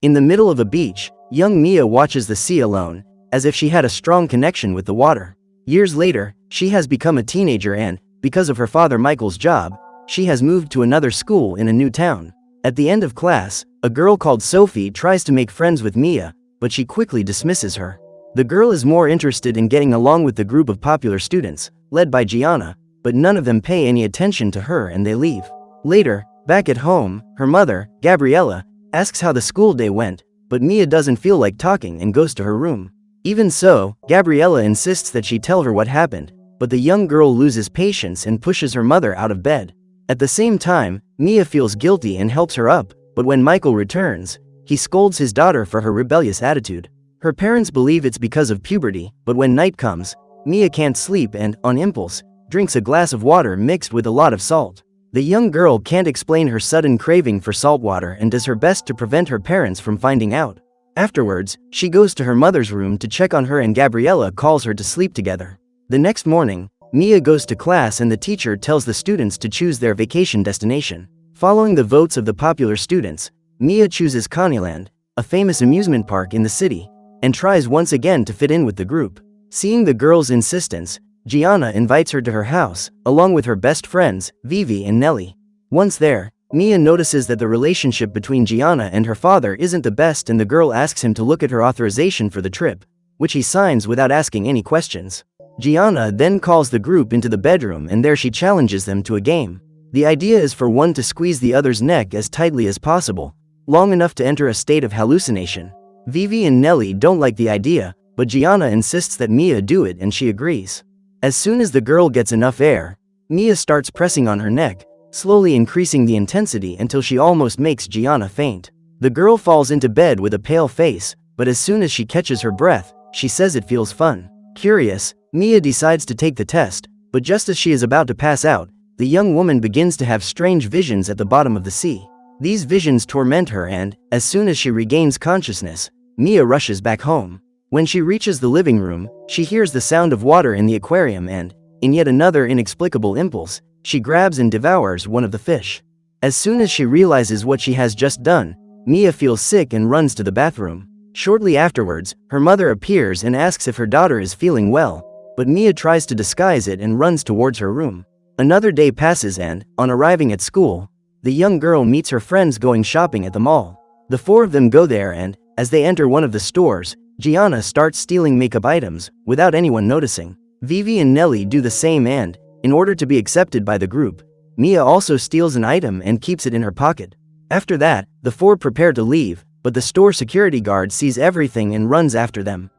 In the middle of a beach, young Mia watches the sea alone, as if she had a strong connection with the water. Years later, she has become a teenager and, because of her father Michael's job, she has moved to another school in a new town. At the end of class, a girl called Sophie tries to make friends with Mia, but she quickly dismisses her. The girl is more interested in getting along with the group of popular students, led by Gianna, but none of them pay any attention to her and they leave. Later, back at home, her mother, Gabriella, asks how the school day went, but Mia doesn't feel like talking and goes to her room. Even so, Gabriella insists that she tell her what happened, but the young girl loses patience and pushes her mother out of bed. At the same time, Mia feels guilty and helps her up, but when Michael returns, he scolds his daughter for her rebellious attitude. Her parents believe it's because of puberty, but when night comes, Mia can't sleep and, on impulse, drinks a glass of water mixed with a lot of salt. The young girl can't explain her sudden craving for salt water and does her best to prevent her parents from finding out. Afterwards, she goes to her mother's room to check on her and Gabriella calls her to sleep together. The next morning, Mia goes to class and the teacher tells the students to choose their vacation destination. Following the votes of the popular students, Mia chooses Coneyland, a famous amusement park in the city, and tries once again to fit in with the group. Seeing the girl's insistence, Gianna invites her to her house, along with her best friends, Vivi and Nellie. Once there, Mia notices that the relationship between Gianna and her father isn't the best and the girl asks him to look at her authorization for the trip, which he signs without asking any questions. Gianna then calls the group into the bedroom and there she challenges them to a game. The idea is for one to squeeze the other's neck as tightly as possible, long enough to enter a state of hallucination. Vivi and Nellie don't like the idea, but Gianna insists that Mia do it and she agrees. As soon as the girl gets enough air, Mia starts pressing on her neck, slowly increasing the intensity until she almost makes Gianna faint. The girl falls into bed with a pale face, but as soon as she catches her breath, she says it feels fun. Curious, Mia decides to take the test, but just as she is about to pass out, the young woman begins to have strange visions at the bottom of the sea. These visions torment her and, as soon as she regains consciousness, Mia rushes back home. When she reaches the living room, she hears the sound of water in the aquarium and, in yet another inexplicable impulse, she grabs and devours one of the fish. As soon as she realizes what she has just done, Mia feels sick and runs to the bathroom. Shortly afterwards, her mother appears and asks if her daughter is feeling well, but Mia tries to disguise it and runs towards her room. Another day passes and, on arriving at school, the young girl meets her friends going shopping at the mall. The four of them go there and, as they enter one of the stores, Gianna starts stealing makeup items, without anyone noticing. Vivi and Nellie do the same and, in order to be accepted by the group, Mia also steals an item and keeps it in her pocket. After that, the four prepare to leave, but the store security guard sees everything and runs after them.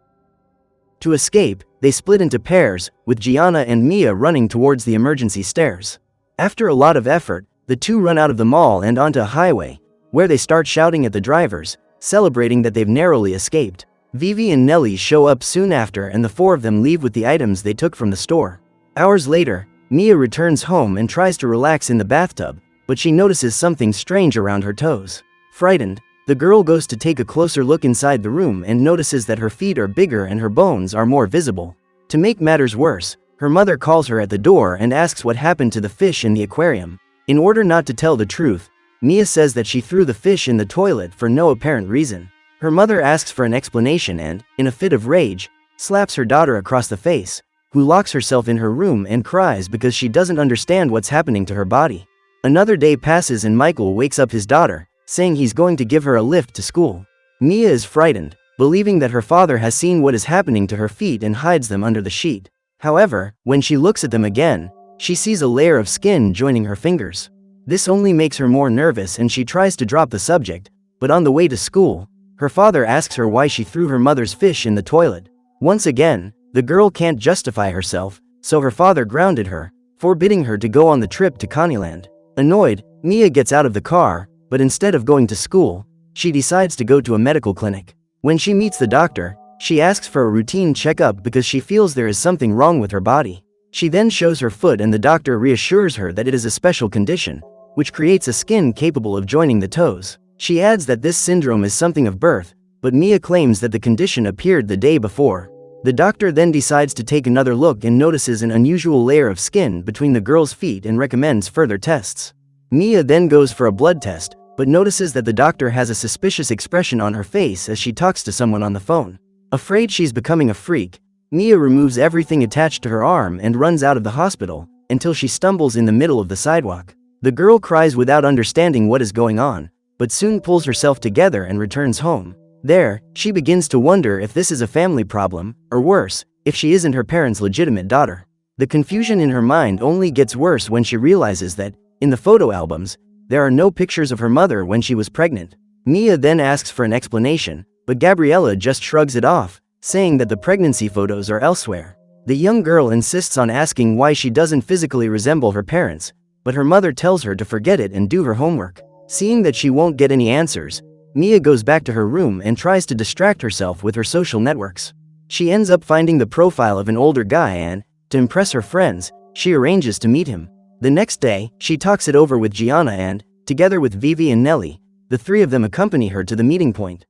To escape, they split into pairs, with Gianna and Mia running towards the emergency stairs. After a lot of effort, the two run out of the mall and onto a highway, where they start shouting at the drivers, celebrating that they've narrowly escaped. Vivi and Nellie show up soon after and the four of them leave with the items they took from the store. Hours later, Mia returns home and tries to relax in the bathtub, but she notices something strange around her toes. Frightened, the girl goes to take a closer look inside the room and notices that her feet are bigger and her bones are more visible. To make matters worse, her mother calls her at the door and asks what happened to the fish in the aquarium. In order not to tell the truth, Mia says that she threw the fish in the toilet for no apparent reason. Her mother asks for an explanation and, in a fit of rage, slaps her daughter across the face, who locks herself in her room and cries because she doesn't understand what's happening to her body. Another day passes and Michael wakes up his daughter, saying he's going to give her a lift to school. Mia is frightened, believing that her father has seen what is happening to her feet and hides them under the sheet. However, when she looks at them again, she sees a layer of skin joining her fingers. This only makes her more nervous and she tries to drop the subject, but on the way to school, her father asks her why she threw her mother's fish in the toilet. Once again, the girl can't justify herself, so her father grounded her, forbidding her to go on the trip to Coneyland. Annoyed, Mia gets out of the car, but instead of going to school, she decides to go to a medical clinic. When she meets the doctor, she asks for a routine checkup because she feels there is something wrong with her body. She then shows her foot and the doctor reassures her that it is a special condition, which creates a skin capable of joining the toes. She adds that this syndrome is something of birth, but Mia claims that the condition appeared the day before. The doctor then decides to take another look and notices an unusual layer of skin between the girl's feet and recommends further tests. Mia then goes for a blood test, but notices that the doctor has a suspicious expression on her face as she talks to someone on the phone. Afraid she's becoming a freak, Mia removes everything attached to her arm and runs out of the hospital, until she stumbles in the middle of the sidewalk. The girl cries without understanding what is going on, but soon pulls herself together and returns home. There, she begins to wonder if this is a family problem, or worse, if she isn't her parents' legitimate daughter. The confusion in her mind only gets worse when she realizes that, in the photo albums, there are no pictures of her mother when she was pregnant. Mia then asks for an explanation, but Gabriella just shrugs it off, saying that the pregnancy photos are elsewhere. The young girl insists on asking why she doesn't physically resemble her parents, but her mother tells her to forget it and do her homework. Seeing that she won't get any answers, Mia goes back to her room and tries to distract herself with her social networks. She ends up finding the profile of an older guy and, to impress her friends, she arranges to meet him. The next day, she talks it over with Gianna and, together with Vivi and Nelly, the three of them accompany her to the meeting point.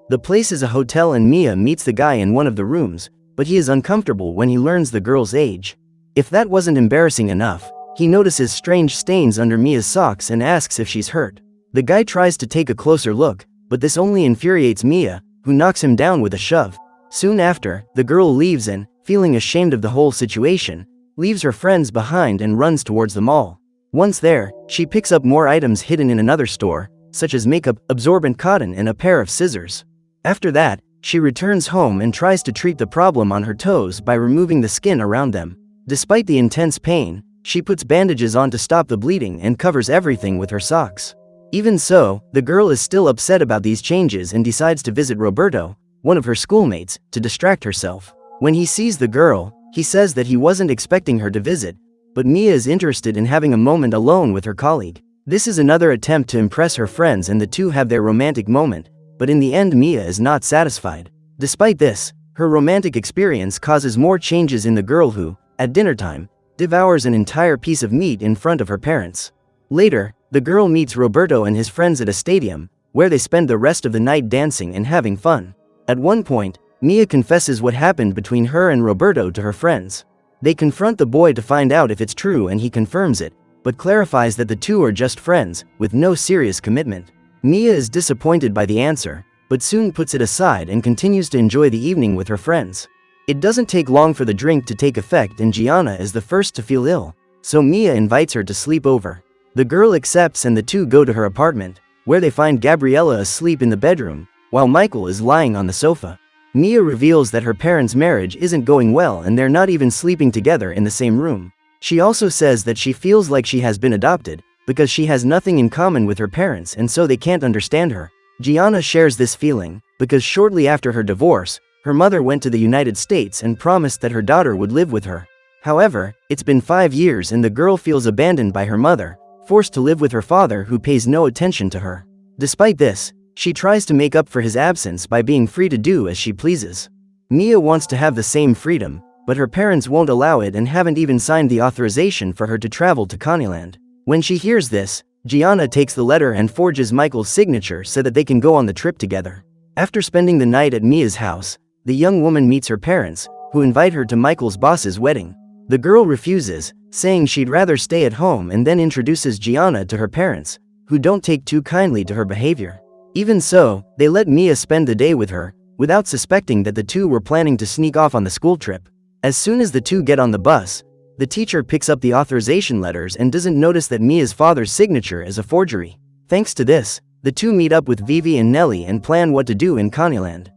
The place is a hotel and Mia meets the guy in one of the rooms, but he is uncomfortable when he learns the girl's age. If that wasn't embarrassing enough, he notices strange stains under Mia's socks and asks if she's hurt. The guy tries to take a closer look, but this only infuriates Mia, who knocks him down with a shove. Soon after, the girl leaves and, feeling ashamed of the whole situation, leaves her friends behind and runs towards the mall. Once there, she picks up more items hidden in another store, such as makeup, absorbent cotton and a pair of scissors. After that, she returns home and tries to treat the problem on her toes by removing the skin around them. Despite the intense pain, she puts bandages on to stop the bleeding and covers everything with her socks. Even so, the girl is still upset about these changes and decides to visit Roberto, one of her schoolmates, to distract herself. When he sees the girl, he says that he wasn't expecting her to visit, but Mia is interested in having a moment alone with her colleague. This is another attempt to impress her friends and the two have their romantic moment, but in the end Mia is not satisfied. Despite this, her romantic experience causes more changes in the girl who, at dinner time, devours an entire piece of meat in front of her parents. Later, the girl meets Roberto and his friends at a stadium, where they spend the rest of the night dancing and having fun. At one point, Mia confesses what happened between her and Roberto to her friends. They confront the boy to find out if it's true and he confirms it, but clarifies that the two are just friends, with no serious commitment. Mia is disappointed by the answer, but soon puts it aside and continues to enjoy the evening with her friends. It doesn't take long for the drink to take effect and Gianna is the first to feel ill, so Mia invites her to sleep over. The girl accepts and the two go to her apartment, where they find Gabriella asleep in the bedroom, while Michael is lying on the sofa. Mia reveals that her parents' marriage isn't going well and they're not even sleeping together in the same room. She also says that she feels like she has been adopted, because she has nothing in common with her parents and so they can't understand her. Gianna shares this feeling, because shortly after her divorce, her mother went to the United States and promised that her daughter would live with her. However, it's been 5 years and the girl feels abandoned by her mother, forced to live with her father who pays no attention to her. Despite this, she tries to make up for his absence by being free to do as she pleases. Mia wants to have the same freedom, but her parents won't allow it and haven't even signed the authorization for her to travel to Coneyland. When she hears this, Gianna takes the letter and forges Michael's signature so that they can go on the trip together. After spending the night at Mia's house, the young woman meets her parents, who invite her to Michael's boss's wedding. The girl refuses, saying she'd rather stay at home and then introduces Gianna to her parents, who don't take too kindly to her behavior. Even so, they let Mia spend the day with her, without suspecting that the two were planning to sneak off on the school trip. As soon as the two get on the bus, the teacher picks up the authorization letters and doesn't notice that Mia's father's signature is a forgery. Thanks to this, the two meet up with Vivi and Nelly and plan what to do in Coneyland.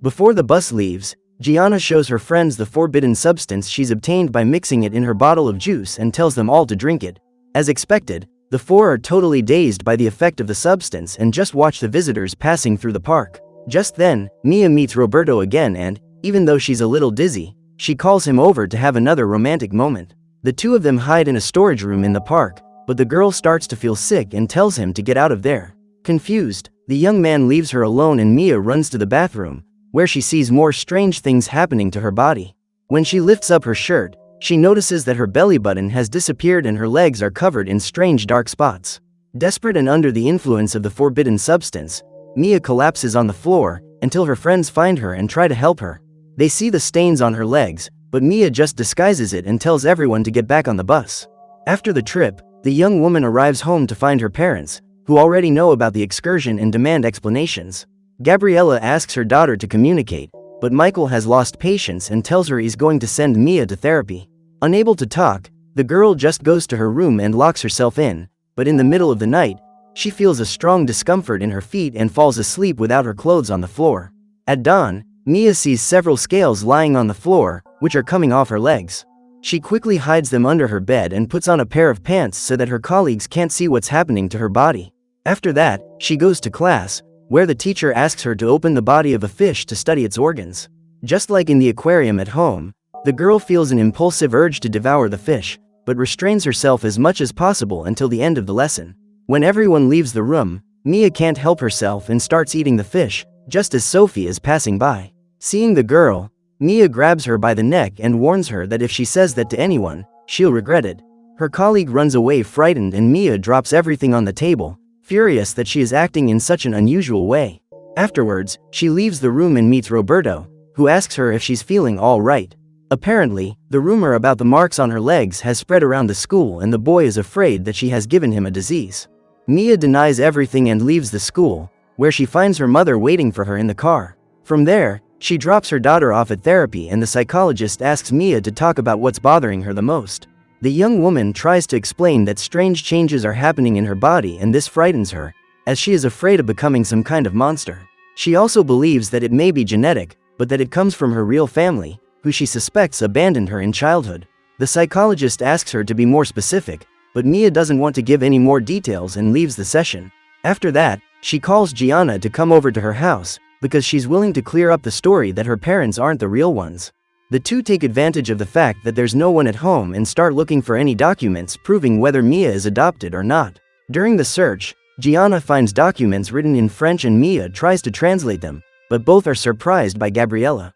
Before the bus leaves, Gianna shows her friends the forbidden substance she's obtained by mixing it in her bottle of juice and tells them all to drink it. As expected, the four are totally dazed by the effect of the substance and just watch the visitors passing through the park. Just then, Mia meets Roberto again and, even though she's a little dizzy, she calls him over to have another romantic moment. The two of them hide in a storage room in the park, but the girl starts to feel sick and tells him to get out of there. Confused, the young man leaves her alone and Mia runs to the bathroom, where she sees more strange things happening to her body. When she lifts up her shirt, she notices that her belly button has disappeared and her legs are covered in strange dark spots. Desperate and under the influence of the forbidden substance, Mia collapses on the floor until her friends find her and try to help her. They see the stains on her legs, but Mia just disguises it and tells everyone to get back on the bus. After the trip, the young woman arrives home to find her parents, who already know about the excursion and demand explanations. Gabriella asks her daughter to communicate, but Michael has lost patience and tells her he's going to send Mia to therapy. Unable to talk, the girl just goes to her room and locks herself in, but in the middle of the night, she feels a strong discomfort in her feet and falls asleep without her clothes on the floor. At dawn, Mia sees several scales lying on the floor, which are coming off her legs. She quickly hides them under her bed and puts on a pair of pants so that her colleagues can't see what's happening to her body. After that, she goes to class, where the teacher asks her to open the body of a fish to study its organs. Just like in the aquarium at home, the girl feels an impulsive urge to devour the fish, but restrains herself as much as possible until the end of the lesson. When everyone leaves the room, Mia can't help herself and starts eating the fish, just as Sophie is passing by. Seeing the girl, Mia grabs her by the neck and warns her that if she says that to anyone, she'll regret it. Her colleague runs away frightened and Mia drops everything on the table, furious that she is acting in such an unusual way. Afterwards, she leaves the room and meets Roberto, who asks her if she's feeling all right. Apparently, the rumor about the marks on her legs has spread around the school and the boy is afraid that she has given him a disease. Mia denies everything and leaves the school, where she finds her mother waiting for her in the car. From there, she drops her daughter off at therapy and the psychologist asks Mia to talk about what's bothering her the most. The young woman tries to explain that strange changes are happening in her body and this frightens her, as she is afraid of becoming some kind of monster. She also believes that it may be genetic, but that it comes from her real family, who she suspects abandoned her in childhood. The psychologist asks her to be more specific, but Mia doesn't want to give any more details and leaves the session. After that, she calls Gianna to come over to her house, because she's willing to clear up the story that her parents aren't the real ones. The two take advantage of the fact that there's no one at home and start looking for any documents proving whether Mia is adopted or not. During the search, Gianna finds documents written in French and Mia tries to translate them, but both are surprised by Gabriella.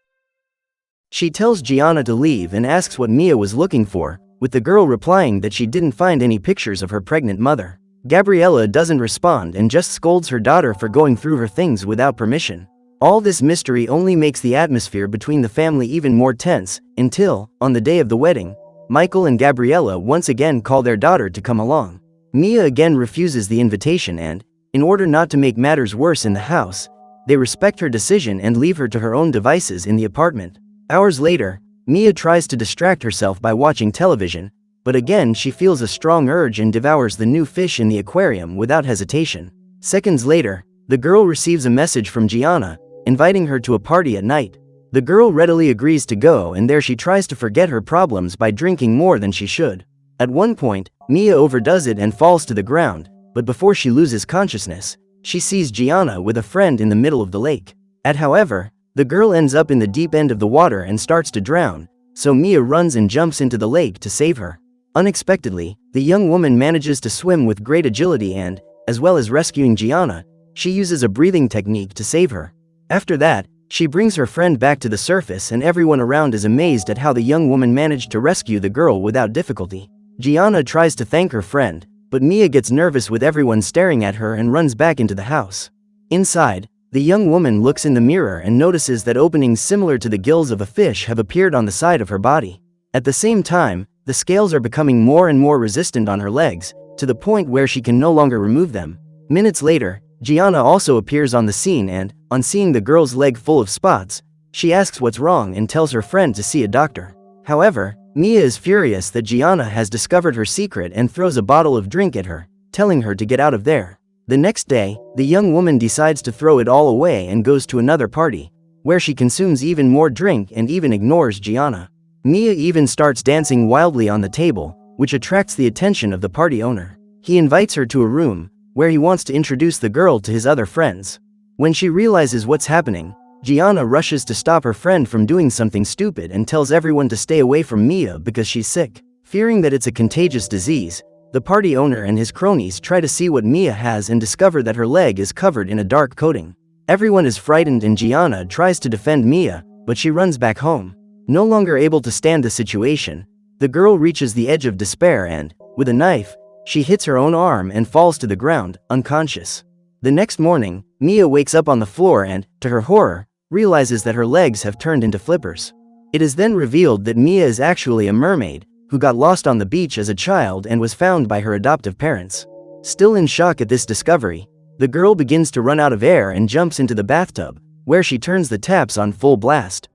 She tells Gianna to leave and asks what Mia was looking for, with the girl replying that she didn't find any pictures of her pregnant mother. Gabriella doesn't respond and just scolds her daughter for going through her things without permission. All this mystery only makes the atmosphere between the family even more tense, until, on the day of the wedding, Michael and Gabriella once again call their daughter to come along. Mia again refuses the invitation and, in order not to make matters worse in the house, they respect her decision and leave her to her own devices in the apartment. Hours later, Mia tries to distract herself by watching television, but again she feels a strong urge and devours the new fish in the aquarium without hesitation. Seconds later, the girl receives a message from Gianna, inviting her to a party at night. The girl readily agrees to go and there she tries to forget her problems by drinking more than she should. At one point, Mia overdoes it and falls to the ground, but before she loses consciousness, she sees Gianna with a friend in the middle of the lake. However, the girl ends up in the deep end of the water and starts to drown, so Mia runs and jumps into the lake to save her. Unexpectedly, the young woman manages to swim with great agility and, as well as rescuing Gianna, she uses a breathing technique to save her. After that, she brings her friend back to the surface and everyone around is amazed at how the young woman managed to rescue the girl without difficulty. Gianna tries to thank her friend, but Mia gets nervous with everyone staring at her and runs back into the house. Inside, the young woman looks in the mirror and notices that openings similar to the gills of a fish have appeared on the side of her body. At the same time, the scales are becoming more and more resistant on her legs, to the point where she can no longer remove them. Minutes later, Gianna also appears on the scene and, on seeing the girl's leg full of spots, she asks what's wrong and tells her friend to see a doctor. However, Mia is furious that Gianna has discovered her secret and throws a bottle of drink at her, telling her to get out of there. The next day, the young woman decides to throw it all away and goes to another party, where she consumes even more drink and even ignores Gianna. Mia even starts dancing wildly on the table, which attracts the attention of the party owner. He invites her to a room, where he wants to introduce the girl to his other friends. When she realizes what's happening, Gianna rushes to stop her friend from doing something stupid and tells everyone to stay away from Mia because she's sick. Fearing that it's a contagious disease, the party owner and his cronies try to see what Mia has and discover that her leg is covered in a dark coating. Everyone is frightened and Gianna tries to defend Mia, but she runs back home. No longer able to stand the situation, the girl reaches the edge of despair and, with a knife, she hits her own arm and falls to the ground, unconscious. The next morning, Mia wakes up on the floor and, to her horror, realizes that her legs have turned into flippers. It is then revealed that Mia is actually a mermaid, who got lost on the beach as a child and was found by her adoptive parents. Still in shock at this discovery, the girl begins to run out of air and jumps into the bathtub, where she turns the taps on full blast.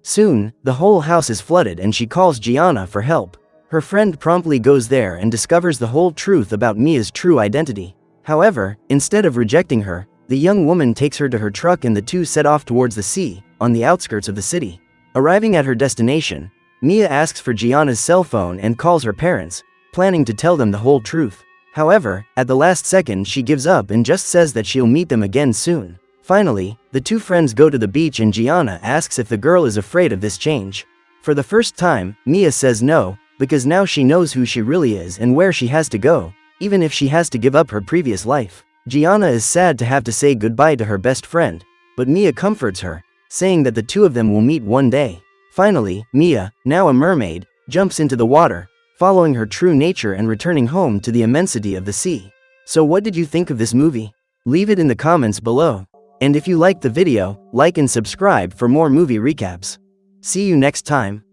Soon, the whole house is flooded and she calls Gianna for help. Her friend promptly goes there and discovers the whole truth about Mia's true identity. However, instead of rejecting her, the young woman takes her to her truck and the two set off towards the sea, on the outskirts of the city. Arriving at her destination, Mia asks for Gianna's cell phone and calls her parents, planning to tell them the whole truth. However, at the last second she gives up and just says that she'll meet them again soon. Finally, the two friends go to the beach and Gianna asks if the girl is afraid of this change. For the first time, Mia says no, because now she knows who she really is and where she has to go, even if she has to give up her previous life. Gianna is sad to have to say goodbye to her best friend, but Mia comforts her, saying that the two of them will meet one day. Finally, Mia, now a mermaid, jumps into the water, following her true nature and returning home to the immensity of the sea. So what did you think of this movie? Leave it in the comments below. And if you liked the video, like and subscribe for more movie recaps. See you next time.